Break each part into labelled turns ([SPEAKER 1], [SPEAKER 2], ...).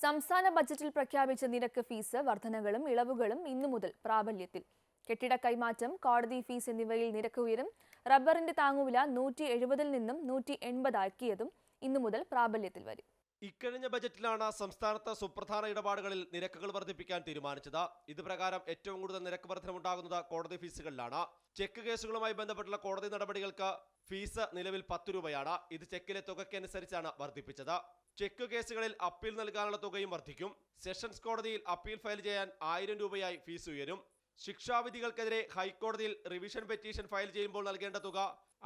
[SPEAKER 1] സംസ്ഥാന ബജറ്റിൽ പ്രഖ്യാപിച്ച നിരക്ക് ഫീസ് വർധനകളും ഇളവുകളും ഇന്നു മുതൽ പ്രാബല്യത്തിൽ. കെട്ടിട കൈമാറ്റം, കോടതി ഫീസ് എന്നിവയിൽ നിരക്ക് ഉയരും. റബ്ബറിന്റെ താങ്ങുവില 170-ൽ നിന്നും 180 ആക്കിയതും ഇന്നു മുതൽ പ്രാബല്യത്തിൽ വരും.
[SPEAKER 2] ഇക്കഴിഞ്ഞ ബജറ്റിലാണ് സംസ്ഥാനത്ത് സുപ്രധാന ഇടപാടുകളിൽ നിരക്കുകൾ വർദ്ധിപ്പിക്കാൻ തീരുമാനിച്ചത്. ഇത് പ്രകാരം ഏറ്റവും കൂടുതൽ നിരക്ക് വർധനമുണ്ടാകുന്നത് കോടതി ഫീസുകളിലാണ്. ചെക്ക് കേസുകളുമായി ബന്ധപ്പെട്ടുള്ള കോടതി നടപടികൾക്ക് ഫീസ് നിലവിൽ 10 രൂപയാണ്. ഇത് ചെക്കിലെ തുകയ്ക്കനുസരിച്ചാണ് വർദ്ധിപ്പിച്ചത്. ചെക്ക് കേസുകളിൽ അപ്പീൽ നൽകാനുള്ള തുകയും വർദ്ധിക്കും. സെഷൻസ് കോടതിയിൽ അപ്പീൽ ഫയൽ ചെയ്യാൻ 1000 രൂപയായി ഫീസ് ഉയരും. ശിക്ഷാവിധികൾക്കെതിരെ ഹൈക്കോടതിയിൽ റിവിഷൻ പെറ്റീഷൻ ഫയൽ ചെയ്യുമ്പോൾ നൽകേണ്ട തുക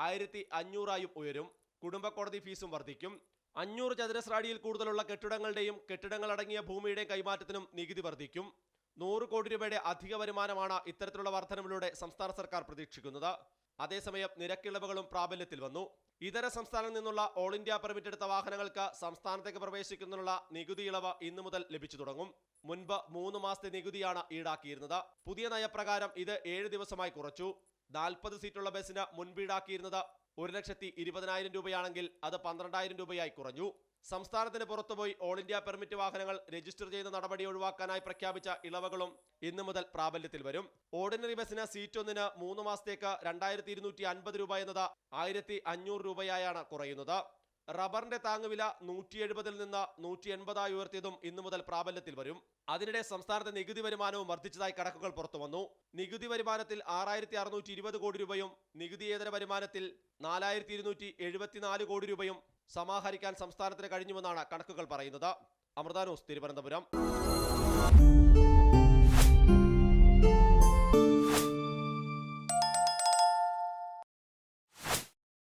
[SPEAKER 2] 1500 ഉയരും. കുടുംബ കോടതി ഫീസും വർദ്ധിക്കും. 500 ചതുരശ്ര അടിയിൽ കൂടുതലുള്ള കെട്ടിടങ്ങളുടെയും കെട്ടിടങ്ങളടങ്ങിയ ഭൂമിയുടെ കൈമാറ്റത്തിനും നികുതി വർദ്ധിക്കും. 100 കോടി രൂപയുടെ അധിക വരുമാനമാണ് ഇത്തരത്തിലുള്ള വർധനവിലൂടെ സംസ്ഥാന സർക്കാർ പ്രതീക്ഷിക്കുന്നത്. അതേസമയം നിരക്കിളവുകളും പ്രാബല്യത്തിൽ വന്നു. ഇതര സംസ്ഥാനങ്ങളിൽ നിന്നുള്ള ഓൾ ഇന്ത്യ പെർമിറ്റ് എടുത്ത വാഹനങ്ങൾക്ക് സംസ്ഥാനത്തേക്ക് പ്രവേശിക്കുന്നതിനുള്ള നികുതി ഇളവ് ഇന്നു മുതൽ ലഭിച്ചു തുടങ്ങും. മുൻപ് 3 മാസത്തെ നികുതിയാണ് ഈടാക്കിയിരുന്നത്. പുതിയ നയപ്രകാരം ഇത് 7 ദിവസമായി കുറച്ചു. 40 സീറ്റുള്ള ബസിന് മുൻപ് ഈടാക്കിയിരുന്നത് 1,20,000 രൂപയാണെങ്കിൽ അത് 12,000 രൂപയായി കുറഞ്ഞു. സംസ്ഥാനത്തിന് പുറത്തുപോയി ഓൾ ഇന്ത്യ പെർമിറ്റ് വാഹനങ്ങൾ രജിസ്റ്റർ ചെയ്യുന്ന നടപടി ഒഴിവാക്കാനായി പ്രഖ്യാപിച്ച ഇളവുകളും ഇന്നു മുതൽ പ്രാബല്യത്തിൽ വരും. ഓർഡിനറി ബസിന് സീറ്റ് ഒന്നിന് 3 മാസത്തേക്ക് 2,250 രൂപ എന്നത് 1,500 രൂപയായാണ് കുറയുന്നത്. റബ്ബറിന്റെ താങ്ങുവില 170-ൽ നിന്ന് 180 ഉയർത്തിയതും ഇന്നു മുതൽ പ്രാബല്യത്തിൽ വരും. അതിനിടെ സംസ്ഥാനത്തെ നികുതി വരുമാനവും വർദ്ധിച്ചതായി കണക്കുകൾ പുറത്തുവന്നു. നികുതി വരുമാനത്തിൽ 6,620 കോടി രൂപയും നികുതിയേതര വരുമാനത്തിൽ 4,274 കോടി രൂപയും സമാഹരിക്കാൻ സംസ്ഥാനത്തിന് കഴിഞ്ഞുവെന്നാണ് കണക്കുകൾ പറയുന്നത്. അമൃത ന്യൂസ്, തിരുവനന്തപുരം.